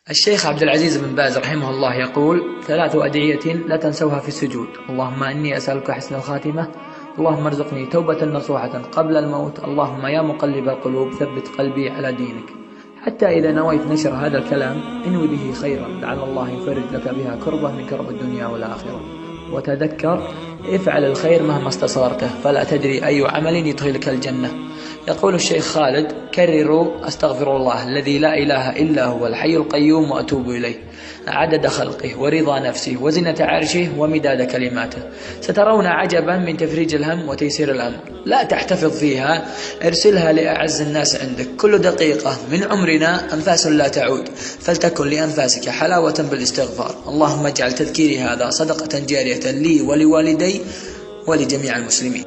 الشيخ عبد العزيز بن باز رحمه الله يقول: 3 أدعية لا تنسوها في السجود: اللهم إني أسألك حسن الخاتمة، اللهم ارزقني توبة نصوحة قبل الموت، اللهم يا مقلب القلوب ثبت قلبي على دينك. حتى إذا نويت نشر هذا الكلام انوي به خيرا، لعل الله يفرج لك بها كربة من كرب الدنيا والآخرة. وتذكر: افعل الخير مهما استصغرته، فلا تدري أي عمل يدخلك الجنة. يقول الشيخ خالد: كرروا أستغفر الله الذي لا إله إلا هو الحي القيوم وأتوب إليه، عدد خلقه ورضا نفسه وزنة عرشه ومداد كلماته. سترون عجبا من تفريج الهم وتيسير الأمر. لا تحتفظ فيها، ارسلها لأعز الناس عندك. كل دقيقة من عمرنا أنفاس لا تعود، فلتكن لأنفاسك حلاوة بالاستغفار. اللهم اجعل تذكيري هذا صدقة جارية لي ولوالدي ولجميع المسلمين.